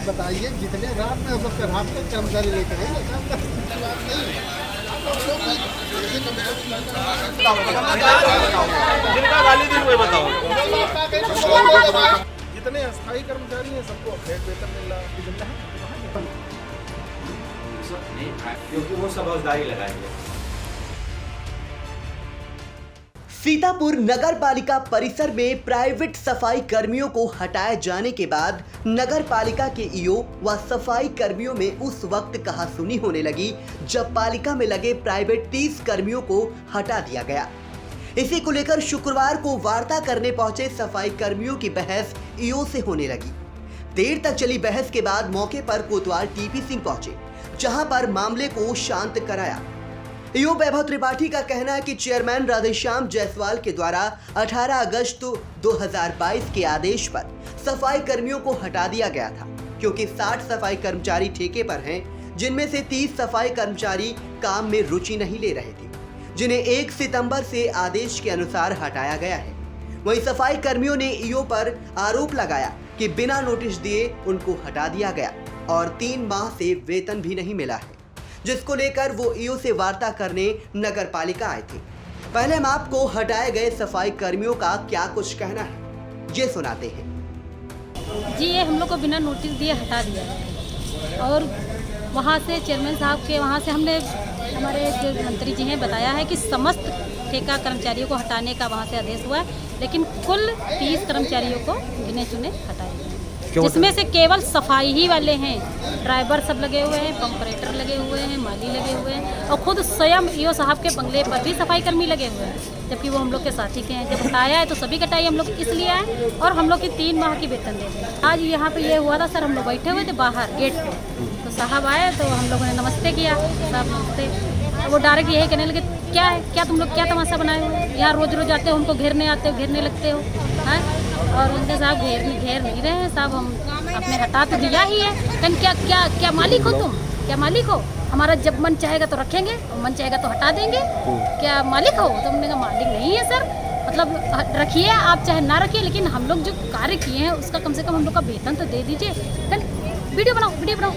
बताइए जितने रात में सबके रात में कर्मचारी लेकर आएंगे जिनका गाली दिन हुए बताओ। जितने अस्थायी कर्मचारी हैं सबको अपडेट वेतन मिल रहा है। क्योंकि वो सब औजदारी लगाएंगे। सीतापुर नगर पालिका परिसर में प्राइवेट सफाई कर्मियों को हटाए जाने के बाद नगर पालिका के ईओ व सफाई कर्मियों में उस वक्त कहासुनी होने लगी जब पालिका में लगे प्राइवेट 30 कर्मियों को हटा दिया गया। इसी को लेकर शुक्रवार को वार्ता करने पहुंचे सफाई कर्मियों की बहस ईओ से होने लगी। देर तक चली बहस के बाद मौके पर कोतवाल टीपी सिंह पहुंचे, जहां पर मामले को शांत कराया। ईओ वैभव त्रिपाठी का कहना है कि चेयरमैन राधेश्याम जायसवाल के द्वारा 18 अगस्त 2022 के आदेश पर सफाई कर्मियों को हटा दिया गया था, क्योंकि 60 सफाई कर्मचारी ठेके पर हैं, जिनमें से 30 सफाई कर्मचारी काम में रुचि नहीं ले रहे थे, जिन्हें 1 सितंबर से आदेश के अनुसार हटाया गया है। वहीं सफाई कर्मियों ने ईओ पर आरोप लगाया कि बिना नोटिस दिए उनको हटा दिया गया और 3 माह से वेतन भी नहीं मिला है, जिसको लेकर वो ईओ से वार्ता करने नगर पालिका आए थे। पहले हम आपको हटाए गए सफाई कर्मियों का क्या कुछ कहना है, ये सुनाते हैं। जी, ये हम लोग को बिना नोटिस दिए हटा दिया है और वहाँ से चेयरमैन साहब के वहाँ से हमने हमारे जो मंत्री जी हैं बताया है कि समस्त ठेका कर्मचारियों को हटाने का वहाँ से आदेश हुआ है, लेकिन कुल 30 कर्मचारियों को गिने चुने हटाए गए, जिसमें से केवल सफाई ही वाले हैं। ड्राइवर सब लगे हुए हैं, पंपरेटर लगे हुए हैं, माली लगे हुए हैं और खुद स्वयं ईओ साहब के बंगले पर भी सफाई कर्मी लगे हुए हैं, जबकि वो हम लोग के साथी के हैं। जब हटाया है तो सभी कटाई हम लोग इसलिए आए और हम लोग की 3 माह की वेतन दे दें। आज यहाँ पे ये हुआ था सर, हम लोग बैठे हुए थे बाहर गेट पे, तो साहब आए तो हम लोगों ने नमस्ते किया। साहब नमस्ते, तो वो डायरेक्ट यही कहने लगे, क्या है, क्या तुम लोग क्या तमाशा बनाए हो, यहाँ रोज रोज आते हो, हमको घेरने आते हो, घेरने लगते हो हैं। और उनके साहब घेर नहीं रहे हैं साहब, हम अपने हटा तो दिया ही है, लेकिन क्या मालिक हो तुम, क्या मालिक हो? हमारा जब मन चाहेगा तो रखेंगे और मन चाहेगा तो हटा देंगे, क्या मालिक हो? तो हमने कहा मालिक नहीं है सर, मतलब रखिए आप चाहे ना रखिए, लेकिन हम लोग जो कार्य किए हैं उसका कम से कम हम लोग का वेतन तो दे दीजिए। वीडियो बनाओ,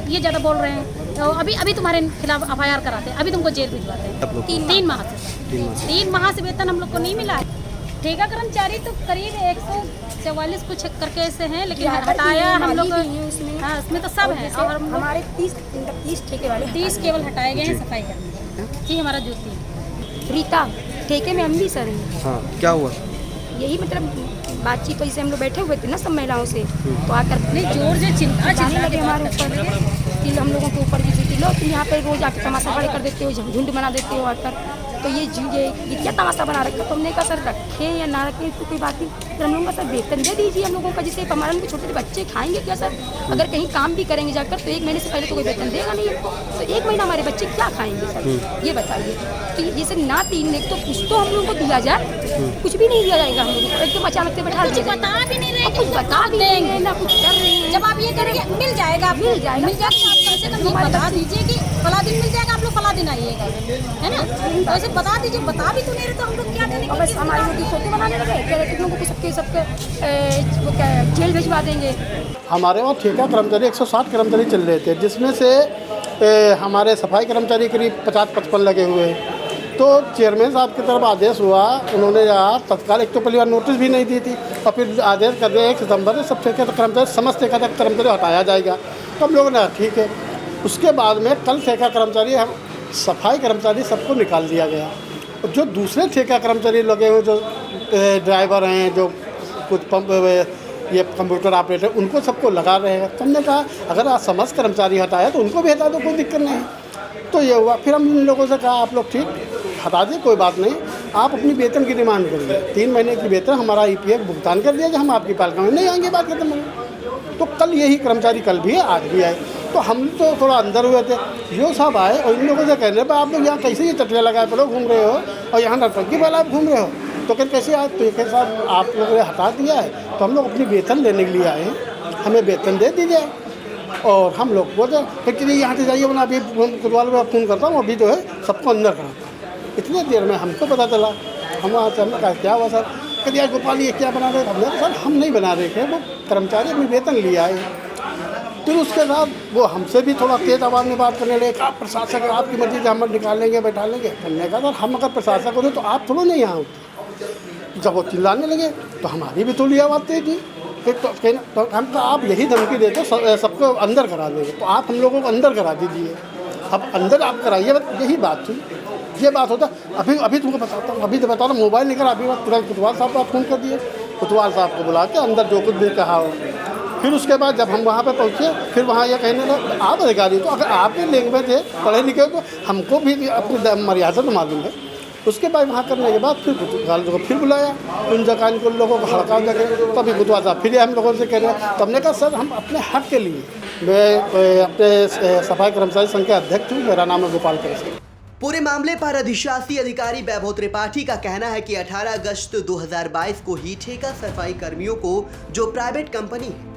ये ज़्यादा बोल रहे हैं तो अभी तुम्हारे खिलाफ FIR कराते हैं, अभी तुमको जेल भिजवाते हैं। 3 माह से 3 माह से वेतन हम लोग को नहीं मिला है। ठेका कर्मचारी तो करीब 144 कुछ करके ऐसे हैं, लेकिन हटाया हम लोग। हाँ, उसमें तो सब है और हमारे 30 ठेके वाले 30 केवल हटाए गए हैं सफाई कर्मी। जी, हमारा ज्योति रीता ठेके में हम भी सर हैं। हाँ, क्या हुआ? यही मतलब बातचीत तो जैसे हम लोग बैठे हुए थे ना सब महिलाओं से, तो आकर जोर से चिल्लाने लगे हमारे ऊपर कि हम लोगों के ऊपर जैसे लो तुम यहाँ पे रोज आकर तमाशा खड़े कर देते हो, झुंड बना देते हो आकर, तो ये क्या तमाशा बना रखा। तो हमने कहा सर रखें या ना रखें तो कोई बात नहीं, फिर हम लोगों का सर वेतन दे दीजिए हम लोगों का, जैसे हमारे छोटे छोटे बच्चे खाएंगे क्या सर, अगर कहीं काम भी करेंगे जाकर तो 1 महीने से पहले तो कोई वेतन देगा नहीं हमको, तो 1 महीना हमारे बच्चे क्या खाएंगे सर, ये बताइए। कि जैसे ना 3 तो कुछ तो हम लोगों को दिया जाए, कुछ भी नहीं दिया जाएगा हम लोगों को, एकदम अचानक से बैठा बता भी नहीं रहे, कुछ बता भी देंगे ना कुछ कर रहे हैं। जब आप ये करेंगे मिल जाएगा तो आप कम से कम बता दीजिए कि फला दिन मिल जाएगा, आप लोग फला दिन आइएगा, है ना। तो ऐसे बता दीजिए, बता भी तो नहीं रहे तो हम लोग क्या करेंगे। बस हमारे लोग फोटो बनाने लगे, कह रहे लोगों को सबके जेल भिजवा देंगे। हमारे वहाँ ठेका कर्मचारी 160 कर्मचारी चल रहे थे, जिसमें से हमारे सफाई कर्मचारी करीब 50-55 लगे हुए हैं। तो चेयरमैन साहब की तरफ आदेश हुआ, उन्होंने तत्काल एक तो पहली बार नोटिस भी नहीं दी थी और फिर आदेश कर दिया 1 सितंबर से सब ठेका कर्मचारी समस्त ठेका कर्मचारी हटाया जाएगा। तो हम लोगों ने ठीक है। उसके बाद में कल ठेका कर्मचारी हम सफाई कर्मचारी सबको निकाल दिया गया। जो दूसरे ठेका कर्मचारी लगे हुए जो ड्राइवर हैं, जो कुछ पंप ये कंप्यूटर ऑपरेटर, उनको सबको लगा रहे हैं। तो हमने कहा अगर आप समस्त कर्मचारी हटाया तो उनको भी हटा दो, कोई दिक्कत नहीं। तो ये हुआ। फिर हम इन लोगों से कहा आप लोग ठीक हटा दिए, कोई बात नहीं, आप अपनी वेतन की डिमांड करिए। 3 महीने की वेतन हमारा EPF भुगतान कर दिया कि हम आपकी पालिका में नहीं आएंगे, बात खत्म हो। तो कल यही कर्मचारी कल भी है, आज भी आए। तो हम तो थोड़ा अंदर हुए थे, जो सब आए और इन लोगों से कहने पर आप लोग यहाँ कैसे ये चटिया लगाए पड़ो घूम रहे हो और यहाँ नरटंकी वाला आप घूम रहे हो, तो फिर कैसे आए। तो एक साहब आप लोगों ने हटा दिया है तो हम लोग अपनी वेतन लेने के लिए आए हैं, हमें वेतन दे दीजिए। और हम लोग बोलते फिर कि यहाँ से जाइए, मैं अभी कोतवाल में फ़ोन करता हूँ, अभी जो है सबको अंदर कराता हूँ। इतनी देर में हमको पता चला, हम वहाँ से हमने कहा क्या हुआ सर, कहते यार गोपाल ये क्या बना रहे। हमने सर हम नहीं बना रहे थे, वो कर्मचारी अपनी वेतन लिए आए। फिर उसके बाद वो हमसे भी थोड़ा तेज़ आवाज़ में बात करने लगे, आप प्रशासक आपकी मर्जी से हम निकालेंगे बैठा लेंगे। हमने कहा सर हम अगर प्रशासक होते तो आप थोड़ा नहीं यहाँ होते। जब वो चिल्लाने लगे तो हमारी भी थोड़ी आवाज़ तेज थी। फिर तो हम कहा आप यही धमकी देते सबको अंदर करा देंगे, तो आप हम लोगों को अंदर करा दीजिए। अब अंदर आप कराइए, यही बात थी, ये बात होता। अभी तुमको बताता हूँ, अभी तो बता रहा हूँ, मोबाइल निकल अभी तुरंत कोतवाल साहब को फ़ोन कर दिए, कोतवाल साहब को बुला के अंदर जो कुछ भी कहा हो। फिर उसके बाद जब हम वहाँ पे पहुँचे, फिर वहाँ ये कहने लगे आप अधिकारी तो अगर आपके लैंग्वेज है पढ़े लिखे तो हमको भी अपनी मर्यादा तो मालूम है। उसके बाद वहाँ करने के बाद फिर कोतवाल को फिर बुलाया, उन जगह को लोगों को हड़का लगे, तभी कोतवाल साहब फिर हम लोगों से कह रहे हैं। तब हमने कहा सर हम अपने हक के लिए, मैं अपने सफाई कर्मचारी संघ के अध्यक्ष हूँ, मेरा नाम है गोपाल कृष्ण। पूरे मामले पर अधिशासी अधिकारी वैभव त्रिपाठी का कहना है कि 18 अगस्त 2022 को ही ठेका सफाई कर्मियों को जो प्राइवेट कंपनी है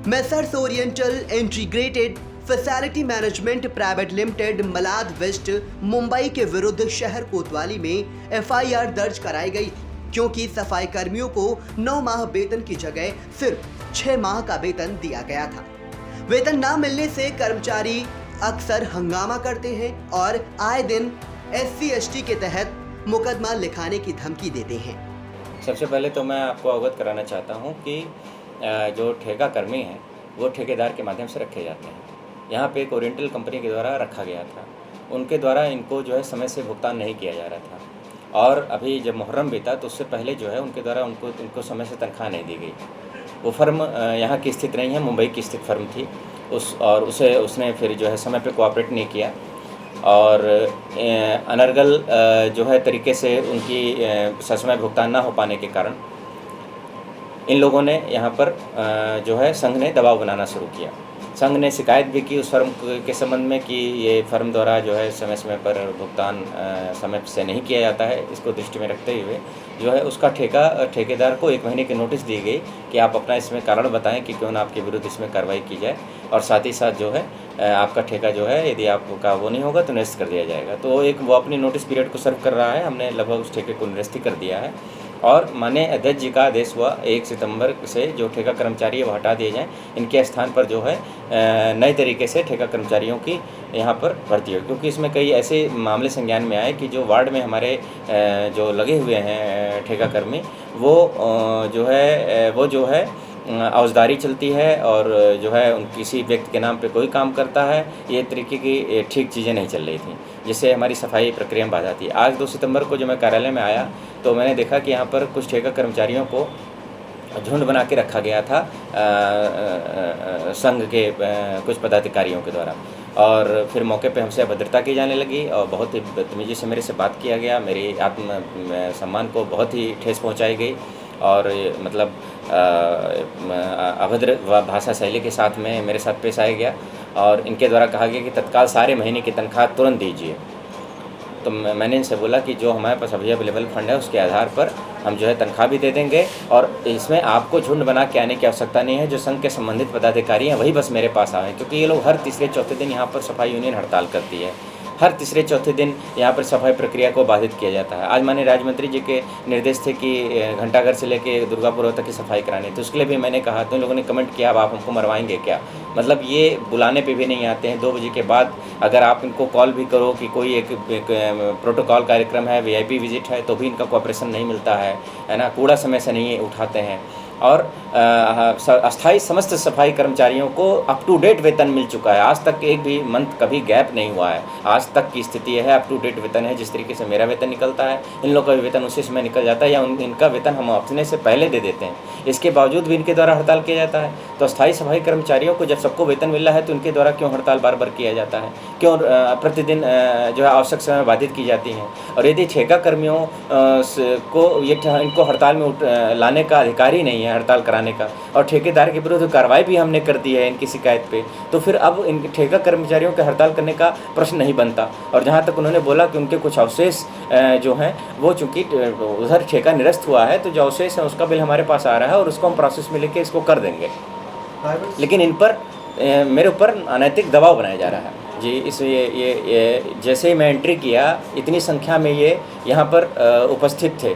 messrs oriental integrated facility management private limited Malad west Mumbai के विरुद्ध शहर कोतवाली में एफआईआर दर्ज कराई गई, क्योंकि सफाई कर्मियों को 9 माह वेतन की जगह सिर्फ 6 माह का वेतन दिया गया था। वेतन न मिलने से कर्मचारी अक्सर हंगामा करते हैं और आए दिन SC/ST के तहत मुकदमा लिखाने की धमकी देते हैं। सबसे पहले तो मैं आपको अवगत कराना चाहता हूं कि जो ठेका कर्मी हैं वो ठेकेदार के माध्यम से रखे जाते हैं। यहाँ पे एक ओरिएंटल कंपनी के द्वारा रखा गया था, उनके द्वारा इनको जो है समय से भुगतान नहीं किया जा रहा था। और अभी जब मुहर्रम बीता तो उससे पहले जो है उनके द्वारा उनको समय से तनख्वाह नहीं दी गई। वो फर्म यहाँ की स्थित नहीं है, मुंबई की स्थित फर्म थी उसने फिर जो है समय पे कोऑपरेट नहीं किया और अनर्गल जो है तरीके से उनकी ससमय भुगतान ना हो पाने के कारण इन लोगों ने यहाँ पर जो है संघ ने दबाव बनाना शुरू किया। संघ ने शिकायत भी की उस फर्म के संबंध में कि ये फर्म द्वारा जो है समय समय पर भुगतान समय से नहीं किया जाता है। इसको दृष्टि में रखते हुए जो है उसका ठेकेदार को 1 महीने की नोटिस दी गई कि आप अपना इसमें कारण बताएं कि क्यों ना आपके विरुद्ध इसमें कार्रवाई की जाए, और साथ ही साथ जो है आपका ठेका जो है यदि आपका वो नहीं होगा तो निरस्त कर दिया जाएगा। तो वो अपनी नोटिस पीरियड को सर्व कर रहा है। हमने लगभग उस ठेके को निरस्त कर दिया है और माननीय अध्यक्ष जी का आदेश हुआ 1 सितंबर से जो ठेका कर्मचारी है वो हटा दिए जाएँ। इनके स्थान पर जो है नए तरीके से ठेका कर्मचारियों की यहाँ पर भर्ती हो, क्योंकि इसमें कई ऐसे मामले संज्ञान में आए कि जो वार्ड में हमारे जो लगे हुए हैं ठेका कर्मी वो जो है औजदारी चलती है और जो है किसी व्यक्ति के नाम पे कोई काम करता है। ये तरीके की ठीक चीज़ें नहीं चल रही थी, जिससे हमारी सफाई प्रक्रिया में बाधा थी। आज 2 सितंबर को जब मैं कार्यालय में आया तो मैंने देखा कि यहाँ पर कुछ ठेका कर्मचारियों को झुंड बना के रखा गया था संघ के कुछ पदाधिकारियों के द्वारा, और फिर मौके पे हमसे अभद्रता की जाने लगी और बहुत ही बदतमीजी से मेरे से बात किया गया। मेरी आत्म सम्मान को बहुत ही ठेस पहुँचाई गई और मतलब अभद्र भाषा शैली के साथ में मेरे साथ पेश आया गया और इनके द्वारा कहा गया कि तत्काल सारे महीने की तनख्वाह तुरंत दीजिए। तो मैंने इनसे बोला कि जो हमारे पास अभी अवेलेबल फंड है उसके आधार पर हम जो है तनख्वाह भी दे देंगे और इसमें आपको झुंड बना के आने की आवश्यकता नहीं है। जो संघ के संबंधित पदाधिकारी हैं वही बस मेरे पास आए, क्योंकि ये लोग हर तीसरे चौथे दिन यहाँ पर सफाई यूनियन हड़ताल करती है। हर तीसरे चौथे दिन यहाँ पर सफाई प्रक्रिया को बाधित किया जाता है। आज माननीय राज्य मंत्री जी के निर्देश थे कि घंटाघर से लेके दुर्गापुर तक की सफाई करानी, तो उसके लिए भी मैंने कहा, तो इन लोगों ने कमेंट किया अब आप हमको मरवाएंगे क्या। मतलब ये बुलाने पे भी नहीं आते हैं। 2 बजे के बाद अगर आप इनको कॉल भी करो कि कोई एक प्रोटोकॉल कार्यक्रम है, VIP विजिट है, तो भी इनका कोऑपरेशन नहीं मिलता है ना। कूड़ा समय से नहीं उठाते हैं और अस्थायी समस्त सफाई कर्मचारियों को अप टू डेट वेतन मिल चुका है। आज तक एक भी मंथ कभी गैप नहीं हुआ है। आज तक की स्थिति है अप टू डेट वेतन है। जिस तरीके से मेरा वेतन निकलता है इन लोगों का भी वेतन उसी समय निकल जाता है या इनका वेतन हम अपने से पहले दे देते हैं। इसके बावजूद भी इनके द्वारा हड़ताल किया जाता है। तो अस्थायी सफाई कर्मचारियों को जब सबको वेतन मिल रहा है तो इनके द्वारा क्यों हड़ताल बार बार किया जाता है, क्यों प्रतिदिन जो है आवश्यक समय बाधित की जाती हैं। और यदि ठेका कर्मियों को इनको हड़ताल में लाने का अधिकार ही नहीं है, हड़ताल कराने का, और ठेकेदार के विरुद्ध कार्रवाई भी हमने कर दी है इनकी शिकायत पे, तो फिर अब इन ठेका कर्मचारियों के हड़ताल करने का प्रश्न नहीं बनता। और जहाँ तक उन्होंने बोला कि उनके कुछ अवशेष जो हैं वो चूँकि उधर ठेका निरस्त हुआ है तो जो अवशेष है उसका बिल हमारे पास आ रहा है और उसको हम प्रोसेस में लेके इसको कर देंगे, लेकिन इन पर मेरे ऊपर अनैतिक दबाव बनाया जा रहा है जी। इस ये जैसे ही मैं एंट्री किया इतनी संख्या में ये यहाँ पर उपस्थित थे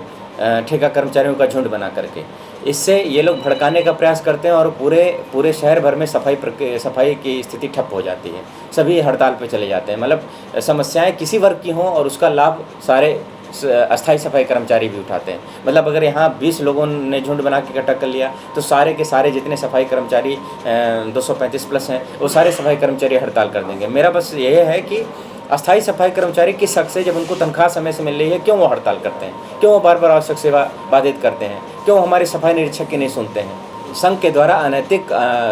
ठेका कर्मचारियों का झुंड बना करके। इससे ये लोग भड़काने का प्रयास करते हैं और पूरे शहर भर में सफाई की स्थिति ठप हो जाती है। सभी हड़ताल पे चले जाते हैं। मतलब समस्याएं किसी वर्ग की हों और उसका लाभ सारे अस्थाई सफाई कर्मचारी भी उठाते हैं। मतलब अगर यहाँ 20 लोगों ने झुंड बना के इकट्ठा कर लिया तो सारे के सारे जितने सफाई कर्मचारी 235 प्लस हैं वो सारे सफाई कर्मचारी हड़ताल कर देंगे। मेरा बस ये है कि अस्थाई सफाई कर्मचारी किस हक से, जब उनको तनख्वाह समय से मिल रही है, क्यों वो हड़ताल करते हैं, क्यों वो बार बार आवश्यक सेवा बाधित करते हैं, क्यों हमारे सफाई निरीक्षक की नहीं सुनते हैं। संघ के द्वारा अनैतिक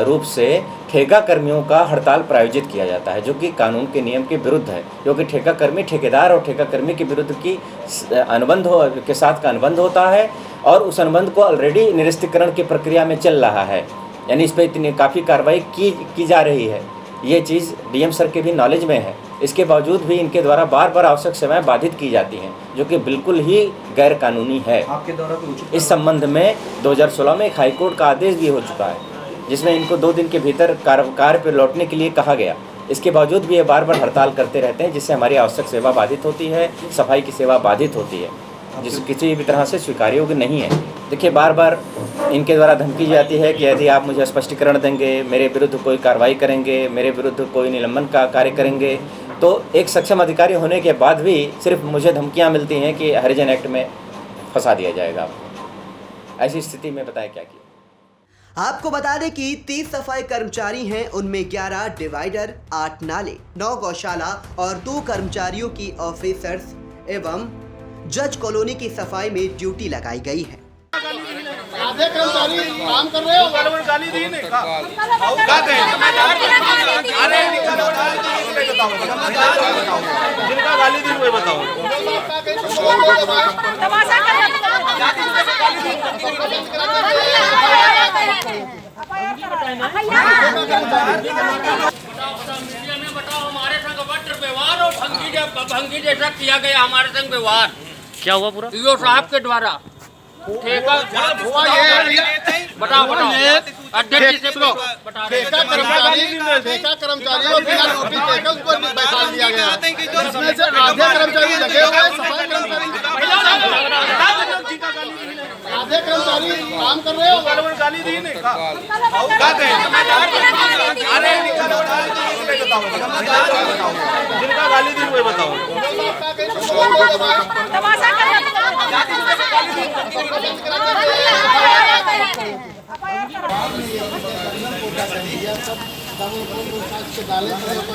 रूप से ठेका कर्मियों का हड़ताल प्रायोजित किया जाता है जो कि कानून के नियम के विरुद्ध है, क्योंकि ठेका कर्मी ठेकेदार और ठेका कर्मी के विरुद्ध की के साथ का अनुबंध होता है और उस अनुबंध को ऑलरेडी निरस्तीकरण की प्रक्रिया में चल रहा है। यानी इस पर इतनी काफ़ी कार्रवाई की जा रही है। ये चीज़ डीएम सर के भी नॉलेज में है। इसके बावजूद भी इनके द्वारा बार बार आवश्यक सेवाएं बाधित की जाती हैं जो कि बिल्कुल ही गैर कानूनी है। आपके द्वारा इस संबंध में 2016 में एक हाईकोर्ट का आदेश भी हो चुका है जिसमें इनको 2 दिन के भीतर कार्य पर लौटने के लिए कहा गया। इसके बावजूद भी ये बार बार हड़ताल करते रहते हैं जिससे हमारी आवश्यक सेवा बाधित होती है, सफाई की सेवा बाधित होती है, जिस किसी भी तरह से स्वीकार्य योग्य नहीं है। देखिए, बार बार इनके द्वारा धमकी जाती है कि यदि आप मुझे स्पष्टीकरण देंगे, मेरे विरुद्ध कोई कार्रवाई करेंगे, मेरे विरुद्ध कोई निलंबन का कार्य करेंगे, तो एक सक्षम अधिकारी होने के बाद भी सिर्फ मुझे धमकियां मिलती हैं कि हरिजन एक्ट में फंसा दिया जाएगा आपको। ऐसी स्थिति में बताएं क्या किया। आपको बता दें कि 30 सफाई कर्मचारी हैं, उनमें 11 डिवाइडर, 8 नाले, 9 गौशाला और 2 कर्मचारियों की ऑफिसर्स एवं जज कॉलोनी की सफाई में ड्यूटी लगाई गई है। आधे कर्मचारी काम कर रहे हो, गाली दी नहीं का जिनका गाली दी वो बताओ। मीडिया में बताओ हमारे संग अभद्र व्यवहार और भंगी जैसा किया गया हमारे संग व्यवहार। क्या हुआ पूरा ईओ साहब के द्वारा ठेका हुआ ये बताओ अध्यक्ष से बता ठेका कर्मचारियों बिना नोटिस देकर उसको बैठा दिया गया है, जिसमें से आधे कर्मचारी लगे हुए हैं, सफाई कर्मचारी आधे कर्मचारी काम कर रहे हो, गाली दी नहीं का जिनका गाली दी वो बताओ।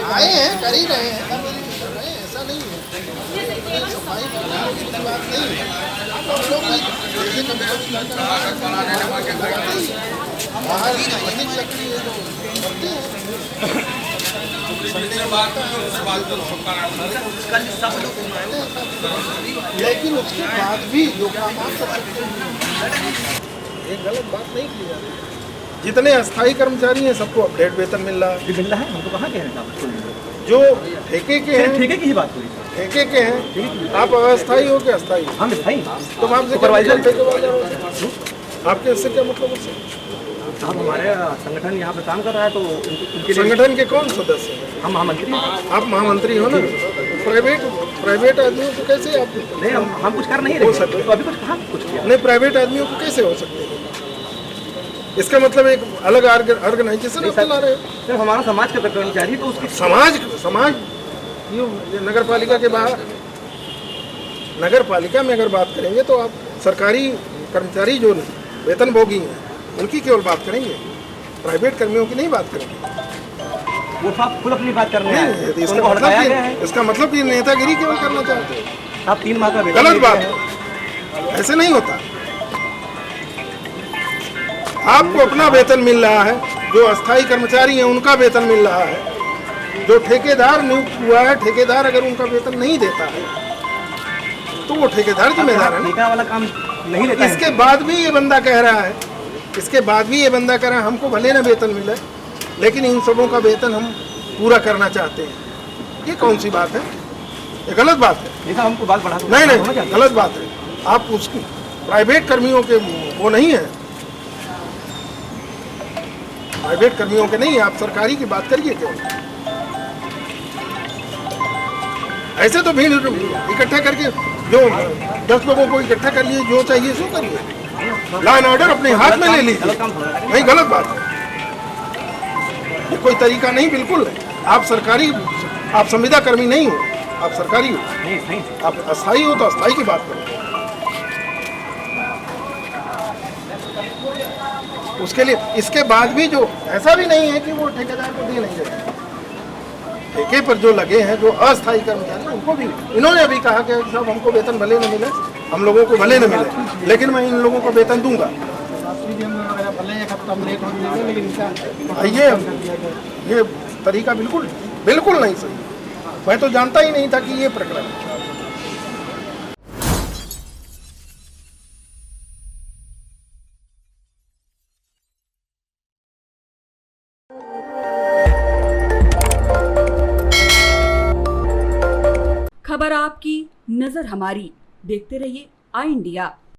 आए हैं, कर ही रहे हैं, ऐसा नहीं है। सफाई की बात नहीं है। हम लोग लेकिन उसके बाद भी जो काम आप कर सकते हैं, एक गलत बात नहीं की जा रही। जितने अस्थाई कर्मचारी हैं सबको अपडेट वेतन मिल रहा है। हमको कहाँ के हैं? जो ठेके के हैं, ठेके की ही बात हुई। ठेके के हैं, आप अस्थाई हो के अस्थाई? हम स्थायी। तो आपसे सुपरवाइजर आपके इससे क्या मतलब? साहब हमारे संगठन यहाँ पे काम कर रहा है तो उनके संगठन के कौन सदस्य हैं? हम महामंत्री हैं। आप महामंत्री हो ना? प्राइवेट आदमियों को कैसे आप नहीं, हम कुछ कर नहीं रहे तो अभी कुछ कहाँ कुछ किया नहीं, प्राइवेट आदमियों को कैसे हो सकते हैं? इसका मतलब एक अलग ऑर्गेनाइजेशन चला रहे हो। सिर्फ हमारा समाज का कर्मचारी तो उसके समाज ये नगर पालिका के बाहर, नगर पालिका में अगर बात करेंगे तो आप सरकारी कर्मचारी जो वेतनभोगी हैं उनकी केवल बात करेंगे, प्राइवेट कर्मियों की नहीं बात करेंगे। वो साहब खुद अपनी बात कर रहे हैं। इसका मतलब कि नेतागिरी केवल करना चाहते हैं। आप 3 माह का गलत बात है, ऐसे नहीं होता। आपको अपना वेतन मिल रहा है, जो अस्थाई कर्मचारी हैं उनका वेतन मिल रहा है, जो ठेकेदार नियुक्त हुआ है, ठेकेदार अगर उनका वेतन नहीं देता है तो वो ठेकेदार जिम्मेदार है। ठेका वाला काम नहीं लेता। इसके बाद भी ये बंदा कह रहा है, हमको भले ना वेतन मिले लेकिन इन सबों का वेतन हम पूरा करना चाहते हैं। ये कौन सी बात है? ये गलत बात है। हमको बात बढ़ा नहीं, गलत बात है। आप उसकी प्राइवेट कर्मियों के वो नहीं है, प्राइवेट कर्मियों के नहीं, आप सरकारी की बात करिए। क्यों ऐसे तो भीड़ इकट्ठा करके जो 10 लोगों को इकट्ठा कर लिए, जो चाहिए सो करिए। लॉ एंड ऑर्डर अपने हाथ में ले लीजिए। नहीं, गलत बात है, ये कोई तरीका नहीं, बिल्कुल आप सरकारी, आप संविदा कर्मी नहीं हो, आप सरकारी हो, आप अस्थायी हो तो अस्थायी की बात करो। उसके लिए इसके बाद भी जो ऐसा भी नहीं है कि वो ठेकेदार को दे नहीं रहे, ठेके पर जो लगे हैं, जो अस्थायी कर्मचारी, उनको भी इन्होंने अभी कहा कि साहब हमको वेतन भले न मिले, हम लोगों को भले न मिले, लेकिन मैं इन लोगों को वेतन दूंगा। ये तरीका बिल्कुल बिल्कुल नहीं सही। मैं तो जानता ही नहीं था कि ये प्रकरण है। खबर आपकी, नजर हमारी। देखते रहिए आई इंडिया।